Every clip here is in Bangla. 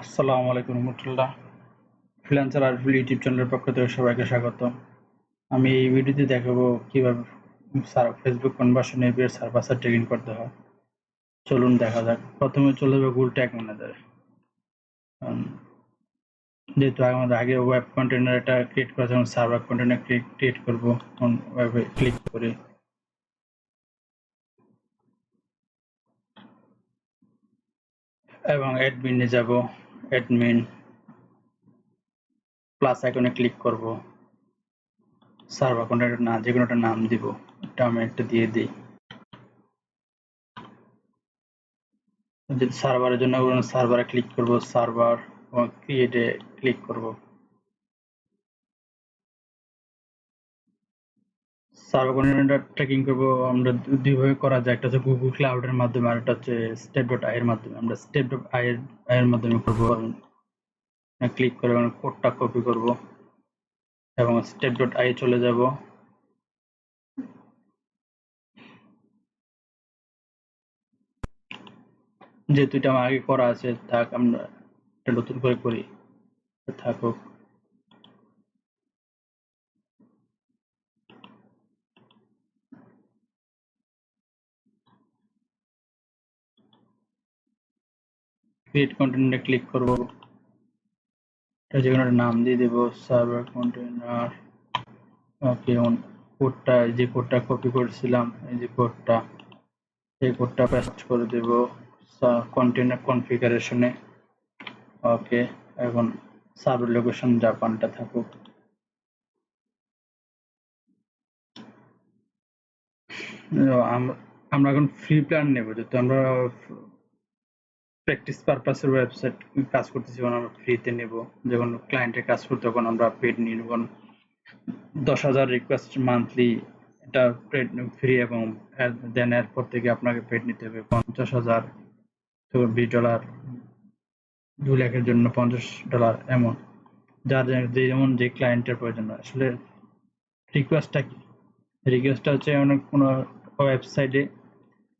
আসসালামু আলাইকুম রহমতুল্লাহ। ফ্রিল্যান্সার আরফুল ইউটিউব চ্যানেলের পক্ষ থেকে সবাইকে স্বাগত। আমি এই ভিডিওতে দেখাবো কিভাবে ফেসবুক কনভার্সন এর সার্ভার সাইড ট্র্যাকিং করতে হয়। চলুন দেখা যাক। প্রথমে চলে যাবো গুগল ট্যাগ ম্যানেজারে। যেহেতু আমাদের আগে ওয়েব কন্টেনার এটা ক্রিয়েট করা, যখন সার্ভার কন্টেনার ক্রিয়েট করবো, তখন ওয়েবে ক্লিক করে এবং অ্যাডমিনে যাব। অ্যাডমিন প্লাস আইকনে ক্লিক করব। সার্ভার কন্টেনার না যে কোনো একটা নাম দিব, এটা আমি একটা দিয়ে দিই। যদি সার্ভারের জন্য সার্ভারে ক্লিক করব, সার্ভার এবং ক্রিয়েটে ক্লিক করব। সার্ভার কন্টেনার ট্র্যাকিং করব আমরা দুইভাবে করা যায়, একটা হচ্ছে গুগল ক্লাউডের মাধ্যমে আর একটা হচ্ছে step.ai এর মাধ্যমে। আমরা step.ai এর মাধ্যমে করব। ক্লিক করে কোডটা কপি করব এবং step.ai চলে যাব। যেহেতু এটা আমার আগে করা আছে, থাক আমরা এটা নতুন করে করি, থাকুক। ক্রিয়েট কন্টেনারে ক্লিক করব। এটা যে কোনো একটা নাম দিয়ে দেব, সার্ভার কন্টেনার। ওকে, কোডটা যে কোডটা কপি করেছিলাম, এই যে কোডটা, এই কোডটা পেস্ট করে দেব কন্টেনার কনফিগারেশনে। ওকে, এখন সার্ভার লোকেশন জাপানটা থাকুক। আমরা এখন ফ্রি প্ল্যান নেব, যেহেতু আমরা প্র্যাকটিস পারপাসের ওয়েবসাইট কাজ করতেছি, যখন আমরা ফ্রিতে নেব। যখন ক্লায়েন্টের কাজ করতে তখন আমরা পেড নিব। 10,000 রিকোয়েস্ট মান্থলি, এটা পেড ফ্রি, এবং দেন এরপর থেকে আপনাকে পেড নিতে হবে 50,000, $20, 2 লাখের জন্য $50, এমন যার যেমন যে ক্লায়েন্টের প্রয়োজন। আসলে রিকোয়েস্টটা কি? রিকোয়েস্টটা হচ্ছে অনেক কোনো ওয়েবসাইটে,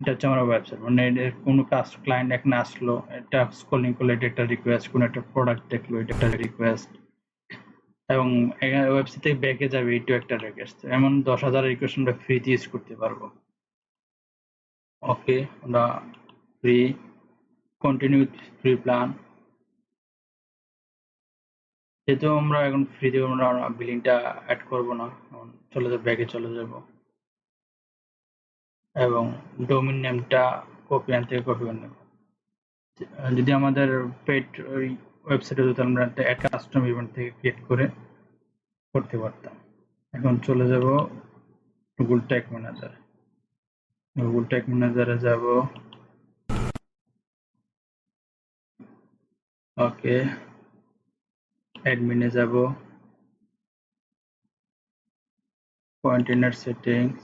এটা হচ্ছে আমার ওয়েবসাইট, মানে কোনো কাজ ক্লায়েন্ট এখানে আসলো, এটা স্ক্রলিং করলে এটা একটা রিকোয়েস্ট, কোনো একটা প্রোডাক্ট দেখলো এটা একটা রিকোয়েস্ট, এবং এখানে ওয়েবসাইট থেকে ব্যাকে যাবে এটাও একটা রিকোয়েস্ট। এমন 10,000 রিকোয়েস্ট আমরা ফ্রিতে ইউজ করতে পারবো। ওকে, আমরা free continue with free plan. যেহেতু আমরা এখন ফ্রিতে আমরা বিলিংটা অ্যাড করব না, চলে যাব, ব্যাকে চলে যাব এবং ডোমেইন নেমটা কপি থেকে কপি করে নেব। যদি আমাদের পেড ওয়েবসাইটে যদি আমরা একটা অ্যাড কাস্টম ইভেন্ট থেকে ক্রিয়েট করে করতে পারতাম। এখন চলে যাব Google tag manager. Google tag ম্যানেজারে যাব। ওকে, অ্যাডমিনে যাব, কন্টেনার সেটিংস,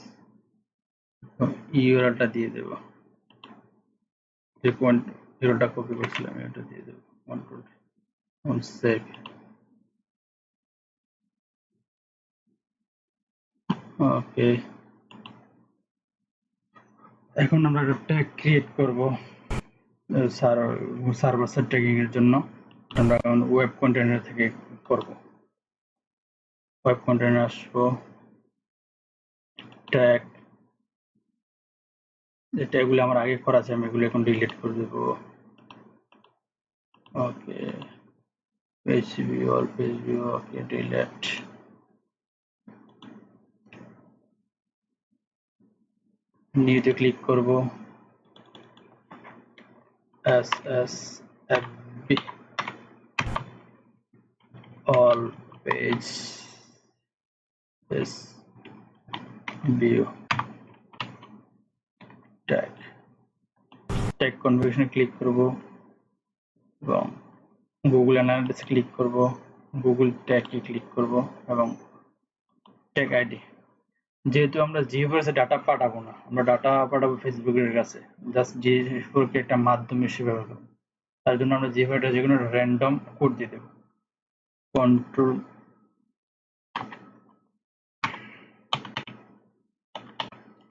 ইউআরএলটা দিয়ে দেব, যে ইউআরএলটা কপি করেছিলাম এটা দিয়ে দেব, কন্ট্রোল সেভ। ওকে, এখন আমরা একটা ট্যাগ ক্রিয়েট করব সার্ভার সাইড ট্র্যাকিং এর জন্য। আমরা এখন ওয়েব কন্টেনার থেকে করব। ওয়েব কন্টেনার আসবো, ট্যাগ, যে ট্যাগগুলো আমার আগে করা আছে আমি এগুলো এখন ডিলিট করে দেব। Okay, page view, all page view, okay, delete. নিউতে ক্লিক করব, SSFB, all page view tag, tag কনফিগারেশনে ক্লিক করব এবং গুগল অ্যানালিটিক্স ক্লিক করব, গুগল ট্যাগে ক্লিক করব এবং ট্যাগ আইডি। যেহেতু আমরা জিএফএস এ ডাটা পাঠাবো না, আমরা ডাটা পাঠাবো ফেসবুকের কাছে, জাস্ট জিএফএস একটা মাধ্যম হিসেবে ব্যবহার করব। তার জন্য আমরা জিএফএস যে কোনো র্যান্ডম কোড দিয়ে দেব। কন্ট্রোল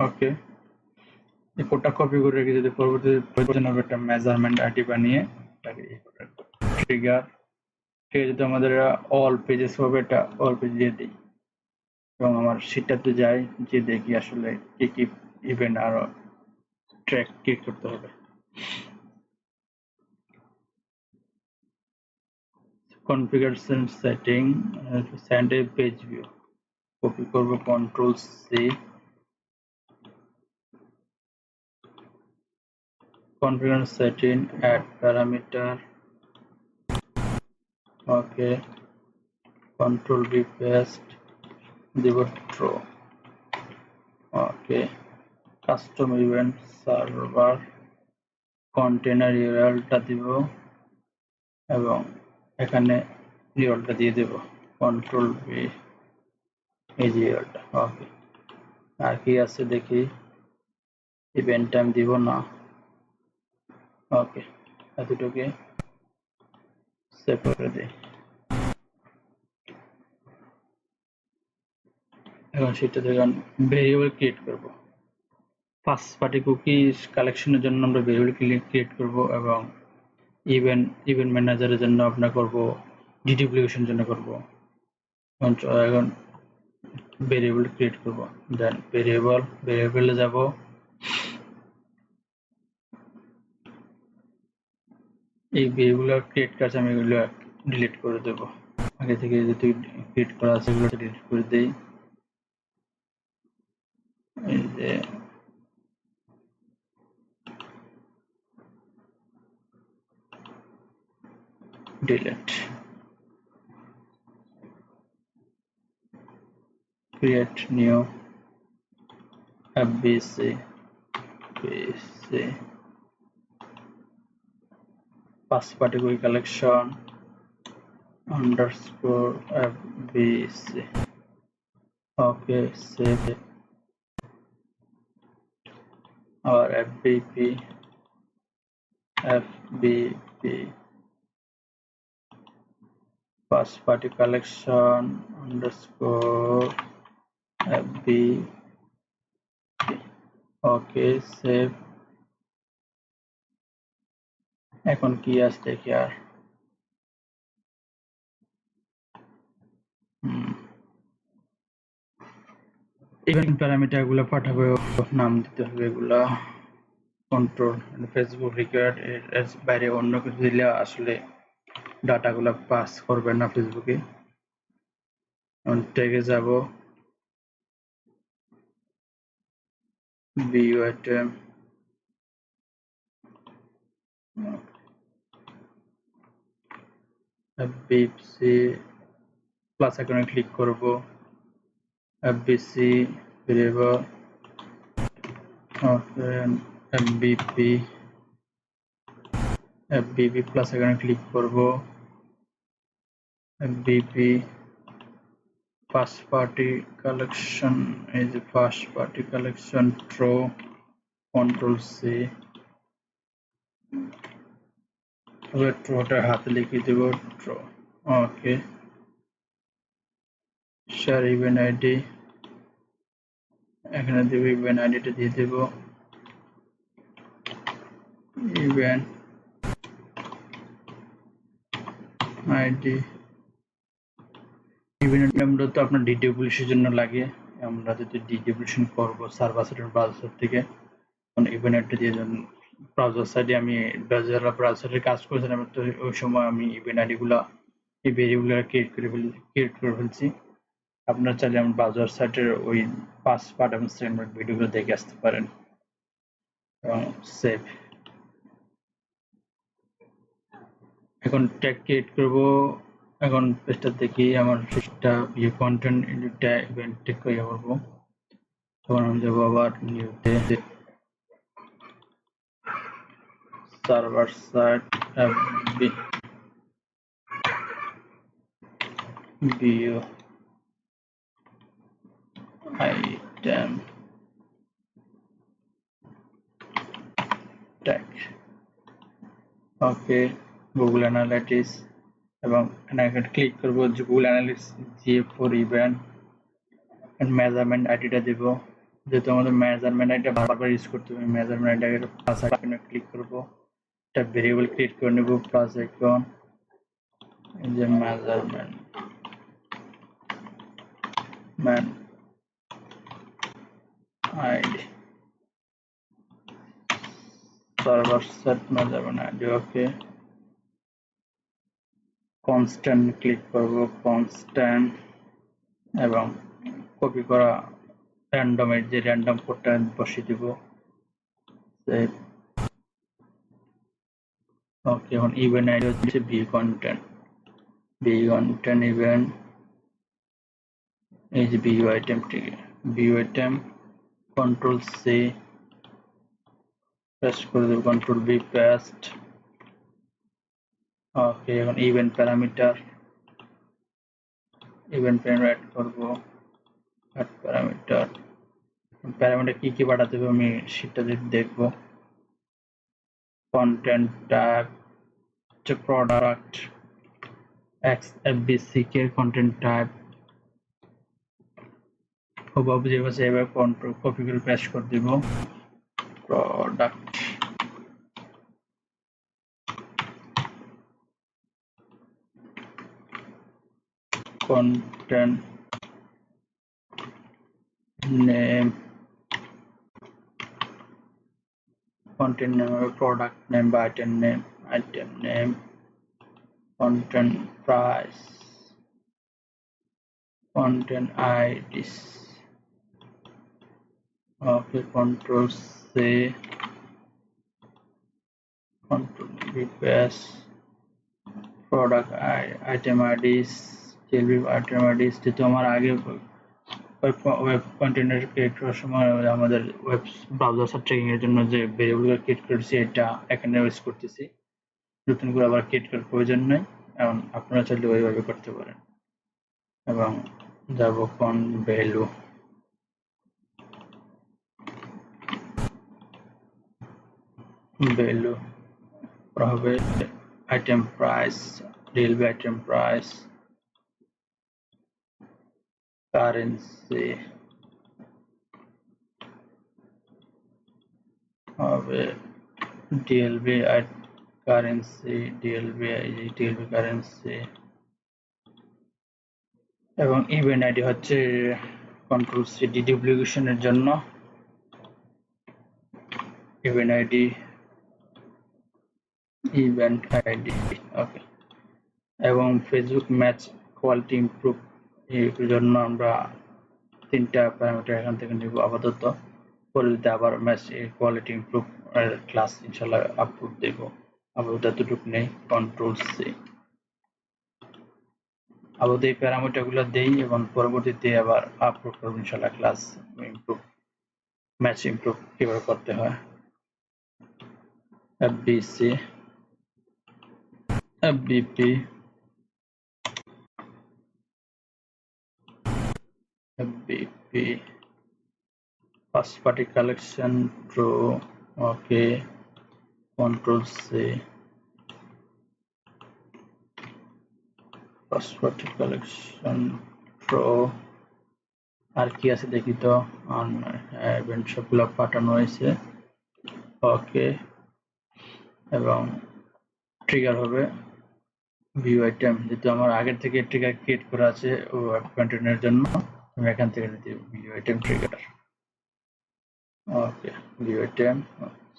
ওকে, এই কোডটা কপি করে রেখে যদি পরবর্তীতে প্রয়োজন হবে একটা মেজারমেন্ট আইডি বানিয়ে এটাকে কনফিগার, ঠিক আছে, তো আমাদের অল পেজেস হবে, এটা অল পেজ দিয়ে দিই এবং আমার শীটটাতে যাই, যে দেখি আসলে কি কি ইভেন্ট আরো ট্র্যাক ক্রিয়েট করতে হবে। Configuration setting, send a page view, copy করব, control C, configuration setting, add parameter, okay, control V paste, দিব true, okay, custom event server container URL টা দিব এবং এখানে URL টা দিয়ে দেব, control V, এই যে URL টা, ওকে। আর কি আছে দেখি, ইভেন্ট টাইম দিব না, ওকে, এতটুকু সেভ করে দিই। এখন সেটা থেকে ভেরিয়েবল ক্রিয়েট করব, ফার্স্ট পার্টি কুকিজ কালেকশনের জন্য আমরা ভেরিয়েবল ক্রিয়েট করব এবং ইভেন্ট ম্যানেজারের জন্য আমরা করব, ডিডুপ্লিকেশন জন্য করব। এখন ভেরিয়েবল ক্রিয়েট করব, দেন ভেরিয়েবলে যাব, এই ভেরিয়েবল ক্রিয়েট কাজ আমি এগুলো ডিলিট করে দেব, আগে থেকে যেহেতু ক্রিয়েট করা আছে এগুলো ডিলিট করে দেই। এই যে delete, create new fbc first party cookie collection underscore fbc, okay, save our fbp first party collection underscore fbp, okay, save। এখন কি আছে দেখি, আর ইভেন্ট প্যারামিটার গুলো পাঠাবে, নাম দিতে হবে এগুলা, কন্ট্রোল ফেসবুক রিকোয়ার্ড, এর বাইরে অন্য কিছু দিলে আসলে ডাটাগুলো পাস করবে না ফেসবুকে। ট্যাগে যাব, ভিউ আইটেম, এফবিসি প্লাস আইকনে ক্লিক করব, এফবিসি ভেরিয়েবল, ওকে, এফবিপি প্লাস আইকনে ক্লিক করব, এফবিপি ফার্স্ট পার্টি কালেকশন, এই যে first party collection ট্রো, control C, ট্রোটা হাতে লিখে দেব, ট্রো, ওকে, শেয়ার ইভেন্ট আইডি, এখানে দেব ইভেন্ট আইডিটা দিয়ে দেব, ইভেন্ট আইডি, ইভেন্ট নামটা তো আপনার ডিডব্লিউসির জন্য লাগে, আমরা যদি ডিডব্লিউশন করব সার্ভার সাইডের ব্রাউজার থেকে, ইভেন্ট আইডি দিয়ে দেন। ব্রাউজার সাইডে আমি ব্রাউজারে কাজ করেছিলাম, তো ওই সময় আমি ইভেন্ট আইডি গুলা, এই ভেরিয়েবল ক্রিয়েট করে ফেলছি। আপনার চাইলে আমার ব্রাউজার সাইটের ওই ফার্স্ট পার্ট এবং সেকেন্ড পার্ট ভিডিওগুলো দেখে আসতে পারেন এবং সেভ। এখন ট্যাগ ক্রিয়েট করব, এখন পেজটা দেখি আমার পেজটা ভিউ কন্টেন্ট ইভেন্ট ট্যাগ করে করব, তখন আমি যাবো আবার নিউতে, server side view item tag, okay, Google analytics এবং এখানে ক্লিক করব, Google analytics GA4 event measurement আইডিটা দেব, যেহেতু আমাদের মেজারমেন্ট আইডিটা বারবার ইউজ করতে হবে, মেজারমেন্ট আইডিটা প্লাস আইকনে ক্লিক করব, একটা ভেরিয়েবল ক্রিয়েট করে নেব, প্লাস আইকন, এই যে measurement man ID server set measurement ID ওকে কনস্ট্যান্ট ক্লিক করব কনস্ট্যান্ট এবং কপি করা র্যান্ডমের যে র্যান্ডম কোডটা বসিয়ে দিব সেভ ওকে এখন ইভেন্ট আইডি হচ্ছে বি কন্টেন্ট ইভেন্ট এই যে বিউ আইটেম কন্ট্রোল সি পেস্ট করে দেব কন্ট্রোল বি পেস্ট ওকে এখন ইভেন্ট প্যারামিটার অ্যাড করব অ্যাড প্যারামিটার কি কি পাঠাতে হবে আমি সেটা দেখব content tag product XFBCK content type হুবহু যেভাবে সেভাবে কন্ট্রোল কপি করে পেস্ট করে দিব product content name product name বা item name content price content IDs okay control C control V paste product item IDs item IDs যেহেতু আমার আগে ওয়েব কন্টেনার ক্রিয়েট করার সময় আমাদের ওয়েব ব্রাউজার ট্র্যাকিং এর জন্য যে ভেরিয়েবল ক্রিয়েট করেছি এটা এখানে ইউজ করতেছি নতুন করে আবার ক্রিয়েট করার প্রয়োজন নেই এখন আপনারা চাইলে ওইভাবে করতে পারেন এবং যাব কোন ভ্যালু হবে item price real item price currency হবে ডিএলবি কারেন্সি ডিএলবি কারেন্সি এবং ইভেন্ট আইডি হচ্ছে কন্ট্রোল সি ডিডুপ্লিকেশনের জন্য ইভেন্ট আইডি ওকে এবং ফেসবুক ম্যাচ কোয়ালিটি ইমপ্রুভ এর জন্য আমরা তিনটা প্যারামিটার এখান থেকে নিব আপাতত পরে আবার ম্যাচ কোয়ালিটি ইমপ্রুভ ক্লাস ইনশাআল্লাহ আপলোড দেব আপাতত এতটুকু নেই কন্ট্রোল সি আপাতত এই প্যারামিটার গুলো দেই এবং পরবর্তীতে আবার আপলোড করব ইনশাআল্লাহ ক্লাস ইমপ্রুভ ম্যাচ ইমপ্রুভ কিভাবে করতে হয় FBC FBP first party collection true okay control C first party collection true আর কি আছে দেখি তো ইভেন্ট সবগুলো পাঠানো হয়েছে ওকে এবং ট্রিগার হবে ভিউ আইটেম যেহেতু আমার আগের থেকে ট্রিগার ক্রিয়েট করা আছে ওয়েব কন্টেনারের জন্য আমি এখান থেকে নিতে ভিউ আইটেম ট্রিগার ওকে ভিউ আইটেম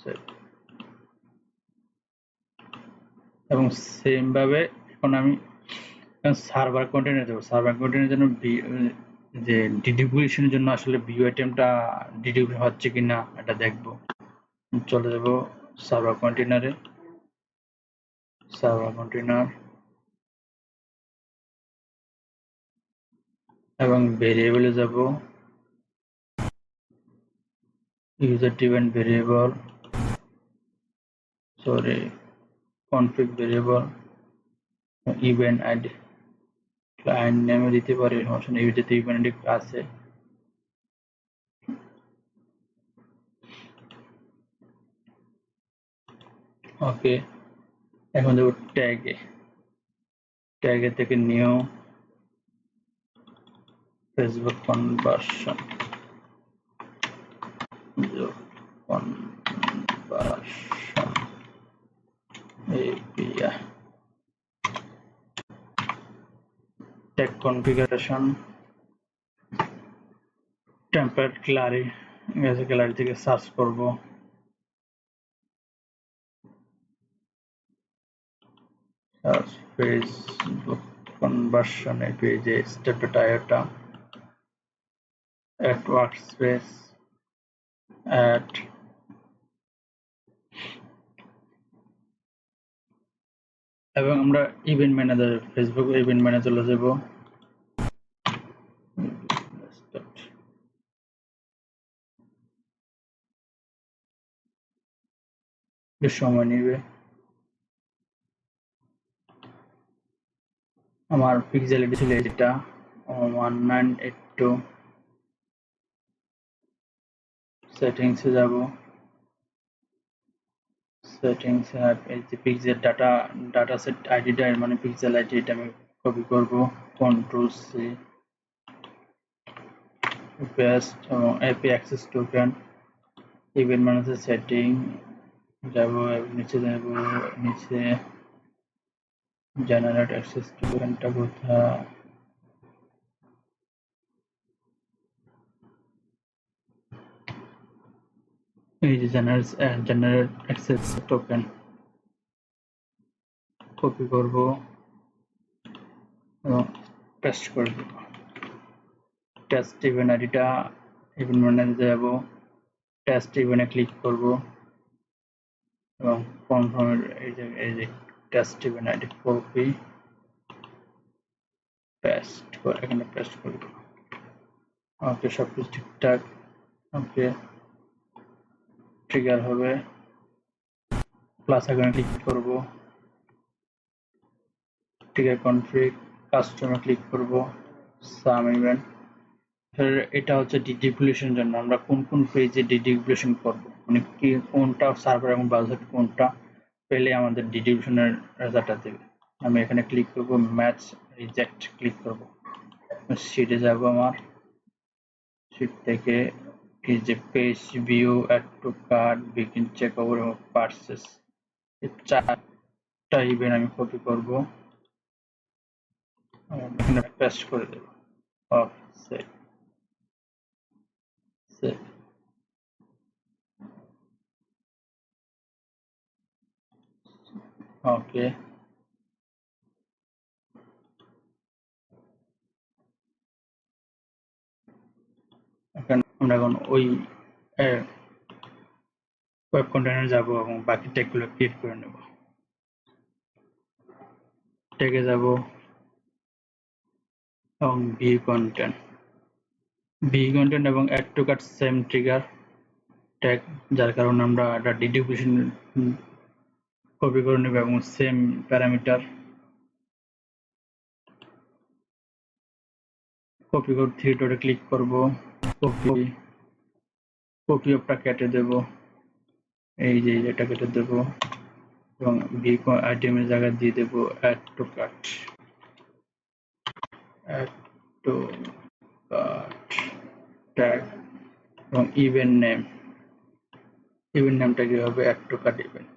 সেভ এবং সেম ভাবে এখন আমি সার্ভার কন্টেনার দেব সার্ভার কন্টেনারের জন্য যে ডিডিকুলেশনের জন্য আসলে ভিউ আইটেমটা ডিডিকুলেশন হচ্ছে কিনা এটা দেখব চলে যাব সার্ভার কন্টেনারে এবং ভেরিয়েবলে যাব user driven variable config variable event id client name দিতে পারি সমস্যা নেই যেহেতু event id আছে ওকে এখন দেব ট্যাগে থেকে new Facebook conversion API tag configuration template gallery gallery থেকে সার্চ করব সার্চ ফেসবুক conversion এই পেজে step data add workspace add এবং আমরা ইভেন্ট ম্যানেজার ফেসবুক ইভেন্ট ম্যানেজারে যাব বেশ সময় নেবে আমার পিক্সেল আইডি ছিল এটা 1982 সেটিংস এ যাব সেটিংস অ্যাপ এই যে পিক্সেল ডাটা সেট আইডিটা মানে পিক্সেল আইডি এটা আমি কপি করব কন্ট্রোল সি পেস্ট এবং API access token event manager setting যাব নিচে জেনারেট অ্যাক্সেস টোকেনটা কোথায় এই যে জেনারেট অ্যাক্সেস টোকেন কপি করব এবং পেস্ট করে দেব টেস্ট ইভেন্ট আইডিটা ইভেন্ট ম্যানেজারে যাব টেস্ট ইভেন্টে ক্লিক করব এবং কনফার্ম এই যে test event ID copy paste করে এখানে পেস্ট করব ওকে সবকিছু ঠিকঠাক ওকে ট্রিগার হবে প্লাস আইকনে ক্লিক করব ট্রিগার কনফিগ কাস্টমে ক্লিক করব সাম ইভেন্ট এটা হচ্ছে ডিডিকুলেশন জন্য আমরা কোন কোন পেজে ডিডিকুলেশন করব মানে কি কোনটা সার্ভার এবং ব্রাউজার কোনটা পেলে আমাদের ডিডিকুলেশনের রেজাল্টটা দেবে আমি এখানে ক্লিক করব ম্যাচ রিজেক্ট ক্লিক করব শিটে যাব আমার শিট থেকে এই যে page view add to cart begin check over এবং পারচেস এই চারটা ইভেন্ট আমি কপি করব এখানে পেস্ট করে দেব অফ সেট সেট ওকে আমরা এখন ওই ওয়েব কন্টেনারে যাব এবং বাকি ট্যাগগুলো ক্রিয়েট করে নেব ট্যাগে যাব এবং ভিউ কন্টেন্ট এবং add to cart same trigger tag যার কারণে আমরা একটা ডিডিকুলেশন কপি করে নেব এবং সেম প্যারামিটার কপি করে থ্রি ডটে ক্লিক করব কপি অফটা কেটে দেব এই যে এটা কেটে দেব এবং ভি আইটেম এর জায়গায় দিয়ে দেব অ্যাড টু কার্ট ট্যাগ এবং ইভেন্ট নেমটা কি হবে অ্যাড টু কার্ট ইভেন্ট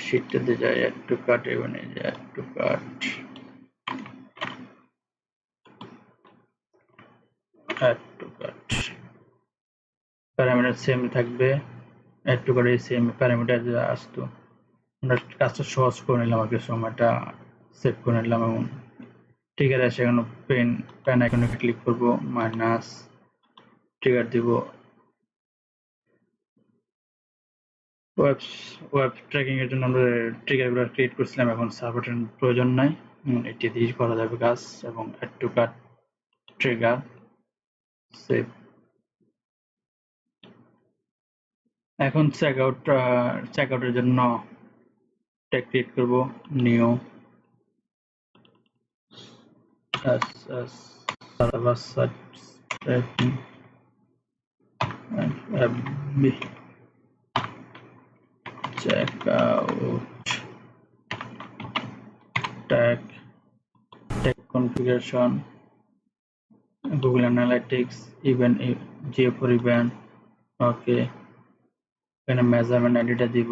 শিটটাতে যাই অ্যাড টু কার্ট ইভেন্ট এই যে add to cart parameter same থাকবে add to cart same parameter আসতো আমরা কাজটা সহজ করে নিলাম আর কি সময়টা সেভ করে নিলাম এবং ট্রিগার আছে এখানে পেন আইকনে ক্লিক করব মাইনাস ট্রিগার দিব ওয়েব ট্র্যাকিং এর জন্য আমরা ট্রিগারগুলো ক্রিয়েট করছিলাম এখন সার্ভারের প্রয়োজন নাই এটি দিয়ে করা যাবে কাজ এবং add to cart trigger save এখন চেকআউটের জন্য ট্যাগ ক্রিয়েট করব new server side tracking and FB checkout tag configuration Google Analytics event GA4 event okay এখানে measurement আইডিটা দিব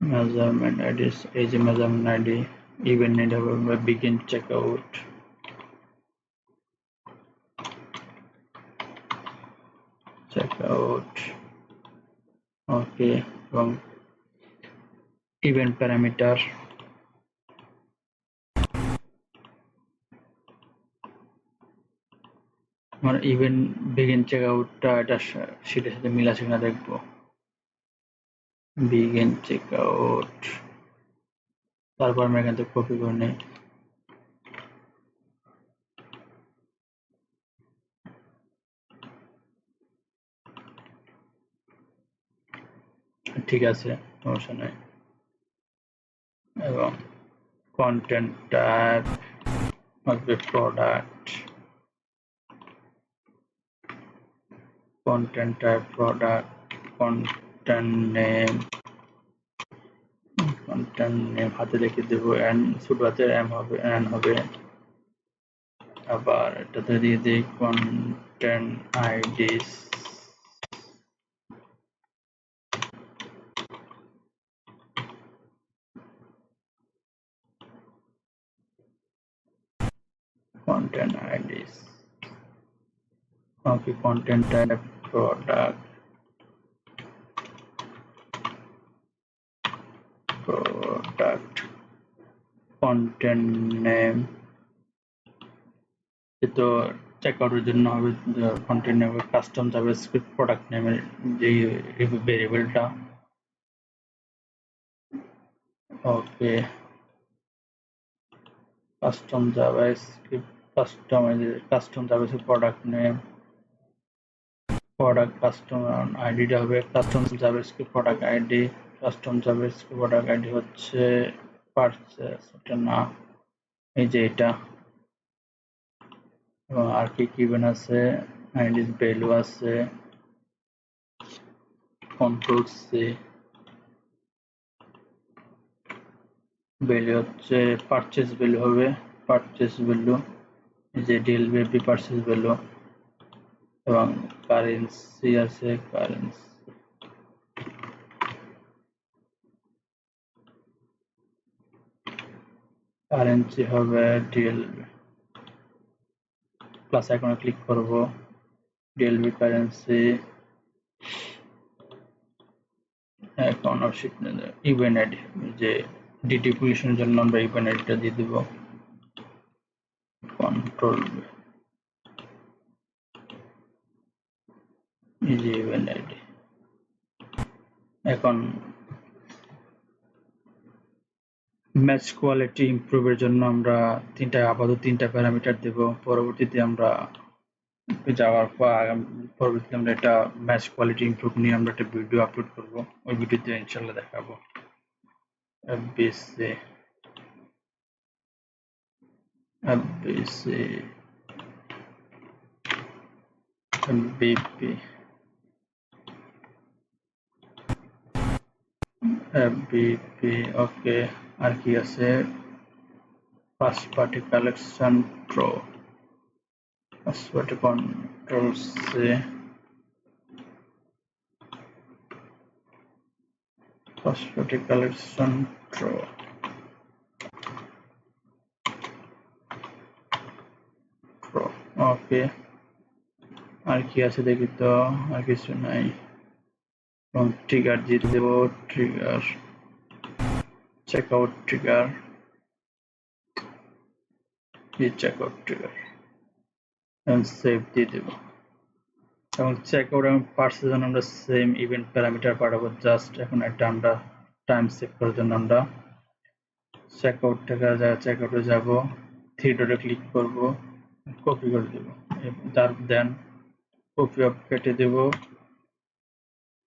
measurement ID এই যে measurement ID ইভেন্ট নিড হবে বিগিন চেকআউট, চেকআউট ওকে, এবং ইভেন্ট প্যারামিটার আমার ইভেন্ট বিগিন চেকআউটটা এটা সেটার সাথে মিল আছে কিনা দেখবো। বিগিন চেকআউট, তারপর আমরা এখান থেকে কপি করে নিই। ঠিক আছে, সমস্যা নাই। এবং কন্টেন্ট ট্যাব আসবে product, content type product, content name হাতে লিখে দেবো, and ছোট হাতের m হবে, n হবে। আবার এটাতে দিয়ে দিই content IDs, content IDs okay, content type product, content name তো চেকআউটের জন্য হবে content name custom JavaScript product নেমের যে ভেরিয়েবলটা। Okay, custom JavaScript custom JavaScript product name, product custom আইডিটা হবে custom JavaScript product ID. Custom JavaScript product ID হচ্ছে পারচেস, এটা না, এই যে এটা। এবং আর কি ইভেন্ট আছে, আইডি ভ্যালু আছে, কন্ট্রোল সি, ভ্যালু হচ্ছে পারচেস ভ্যালু হবে, পারচেস ভ্যালু, এই যে ডিএলবি পারচেস ভ্যালু। এবং কারেন্সি আছে, কারেন্সি হবে ডিএলবি, প্লাস আইকনে ক্লিক করব, ডিএলবি কারেন্সি, এখন ইভেন্ট আইডি, যে ডিটিপুলেশনের জন্য আমরা ইভেন্ট আইডিটা দিয়ে দিব, কন্ট্রোল ইভেন্ট আইডি। এখন ম্যাচ কোয়ালিটি ইমপ্রুভের জন্য আমরা আপাতত তিনটা প্যারামিটার দেব, পরবর্তীতে আমরা যাওয়ার পর পরবর্তীতে আমরা এটা ম্যাচ কোয়ালিটি ইমপ্রুভ নিয়ে আমরা একটা ভিডিও আপলোড করব, ওই ভিডিওতে ইনশাল্লাহ দেখাবো। এফবিসি এফবিপি এফবিপি ওকে। আর কি আছে, first party collection pro, first party control C, first party collection pro, okay. আর কি আছে দেখি তো, আর কিছু নাই। এবং ট্রিগার দিয়ে দেব, trigger checkout trigger, checkout trigger, এবং সেভ দিয়ে দেব। এবং চেকআউট এবং পার্সের জন্য আমরা সেম ইভেন্ট প্যারামিটার পাঠাবো, জাস্ট এখন একটা আমরা টাইম সেভ করার জন্য আমরা চেকআউট থেকে চেকআউটে যাব, থ্রি ডটে ক্লিক করব, কপি করে দেব, দেন কপি অফ কেটে দেব,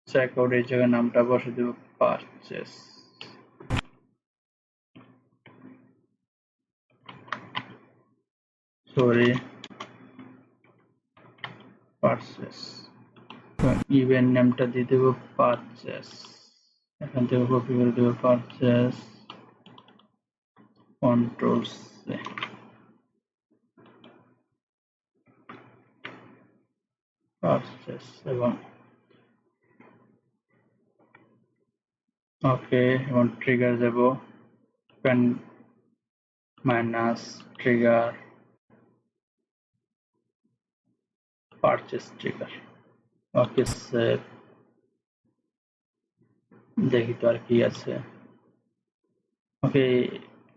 চেকআউট এই জায়গায় নামটা বসে দেব পারচেস, সরি পারচেস, ইভেন্ট নেমটা দিয়ে দেব পারচেস, এখান থেকে কপি করে দেব পারচেস, কন্ট্রোল সি, পারচেস, এবং ওকে। এবং ট্রিগার দেব minus trigger purchase trigger. Okay save. দেখি তো আর কি আছে। Okay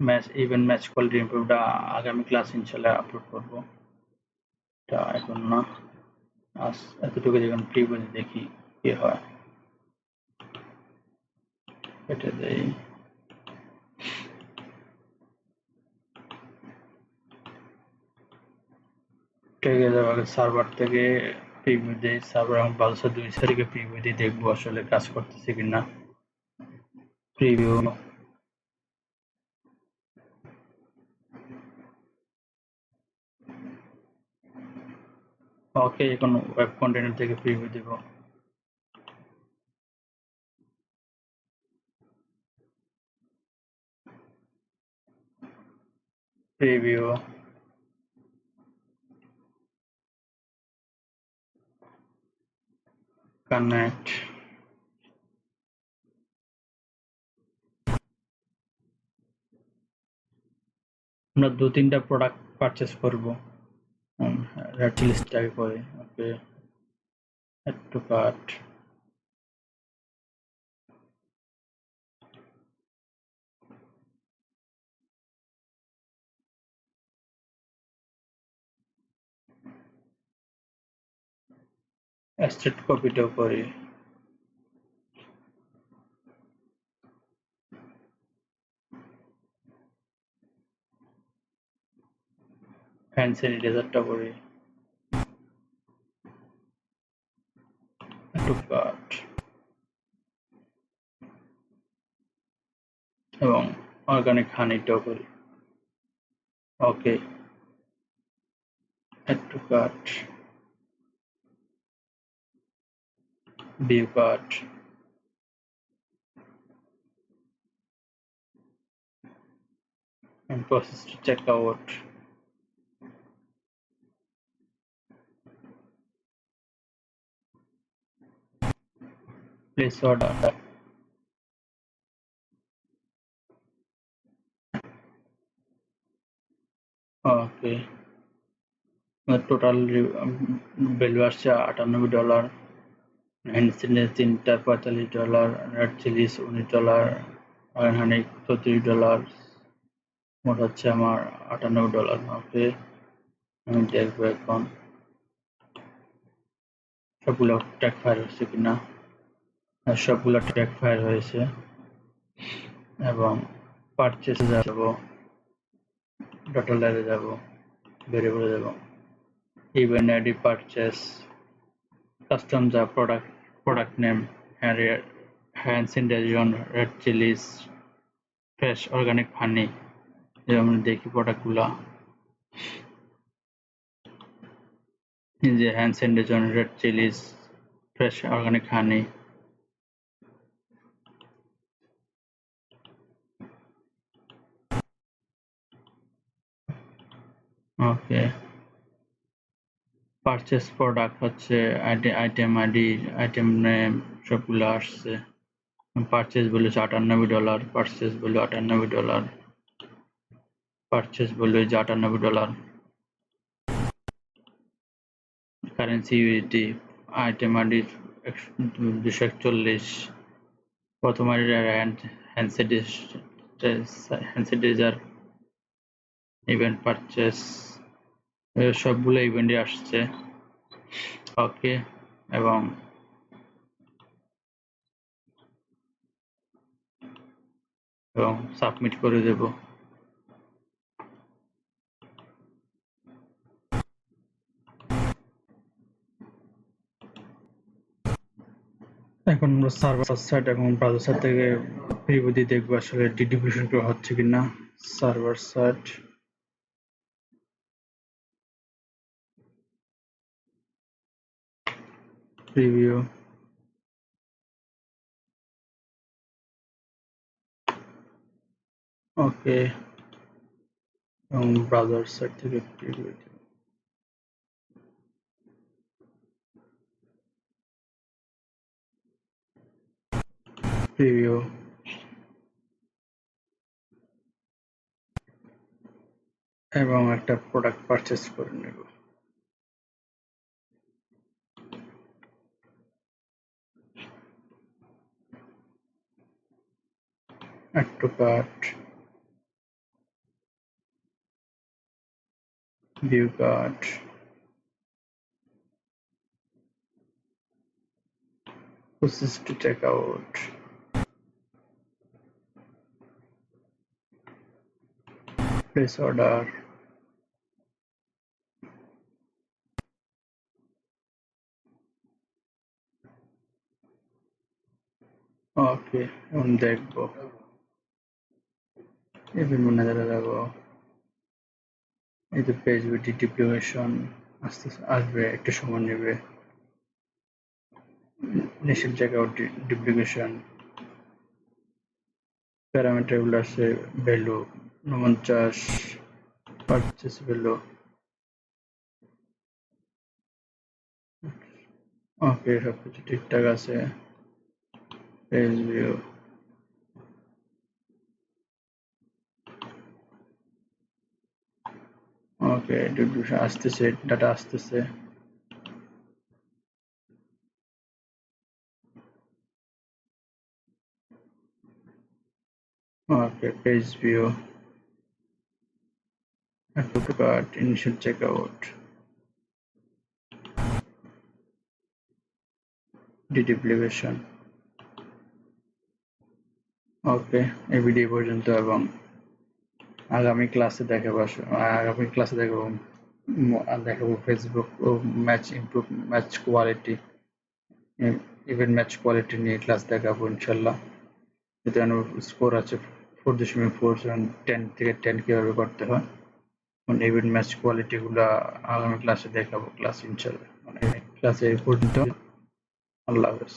match event match quality ইমপ্রুভটা আগামী ক্লাস ইনশাল্লাহ আপলোড করবো। এটা এখন না, আজ এতটুকু যখন প্রিভিউ দেখি কি হয়। এটা দেই সার্ভার থেকে প্রিভিউ দেই। সার্ভার এখন 12/2 তারিখে প্রিভিউ দিয়ে দেখবো আসলে কাজ করতেছে কিনা। প্রিভিউ ওকে, এখন ওয়েব কন্টেনার থেকে প্রিভিউ দিব। Preview connect. আমরা 2-3টা প্রোডাক্ট পারচেস করবো। রেড চিলিসটাকে করে ওকে add to cart। অ্যাসেট কপিটাও করি। হ্যান্ড স্যানিটাইজারটা করি add to cart এবং অর্গানিক হানিটাও করি ওকে add to cart view cart and process to check out। Place order okay. Total value আসছে $98, হ্যান্ড স্যানিটাইজার 3টা $45, রেড চিলিস $19, অয়েল হানি $34, মোট হচ্ছে আমার $98। ওকে আমি দেখবো এখন সবগুলো ট্র্যাক ফায়ার হচ্ছে কিনা। সবগুলো ট্র্যাক ফায়ার হয়েছে এবং পারচেসে যাব, ডলারে যাব, ভেরিয়েবলে যাব, ইভেন্ট আইডি পারচেস, কাস্টম যা product name, hand sanitizer, red chillies, fresh organic honey. যেমন দেখি প্রোডাক্টগুলা, যে hand sanitizer, red chillies, fresh organic honey. Okay purchase product হচ্ছে আইটেম আইডি, আইটেম নেম সবগুলো আসছে। Purchase value $98, purchase value $98, purchase value $98, currency USD, item ID 241, প্রথম ID hand sanitizer, event purchase, সবগুলো ইভেন্টে আসছে ওকে এবং সাবমিট করে দেব। এখন আমরা সার্ভার সাইড এবং ব্রাউজার সাইড থেকে প্রিভিউ দিয়ে দেখবো আসলে ডিডিফিউশন হচ্ছে কিনা। সার্ভার সাইড প্রিভিউ ওকে এবং ব্রাউজার সাইড থেকে প্রিভিউ প্রিভিউ এবং একটা প্রোডাক্ট পারচেজ করে নেব। add to cart, view cart, process to checkout, place order, ওকে এখন দেখবো ইভেন্ট ম্যানেজারে যাব, এই যে পেজ বিটি ডুপ্লিকেশন আস্তে আসবে, একটু সময় নেবে। ইনিশিয়াল চেকআউট ডুপ্লিকেশন, প্যারামিটার গুলো আছে ভ্যালু 49, পারচেস ভ্যালু, ওকে সবকিছু ঠিকঠাক আছে। পেজ ভিউ, ওকে ডুপ্লিকেশন আসতেছে, ডাটা আসতেছে। Okay page view, add to cart, initial checkout, deduplication। Okay এই ভিডিও পর্যন্ত, এবং আগামী ক্লাসে দেখাবো ফেসবুক ও match quality, event match quality নিয়ে ক্লাস দেখাবো ইনশাল্লাহ। এতে স্কোর আছে 4.47, 10 থেকে 10 কিভাবে করতে হয়, ইভেন্ট ম্যাচ কোয়ালিটি গুলা আগামী ক্লাসে দেখাবো ইনশাল্লাহ। ক্লাসে এই পর্যন্ত, আল্লাহ হাফেজ।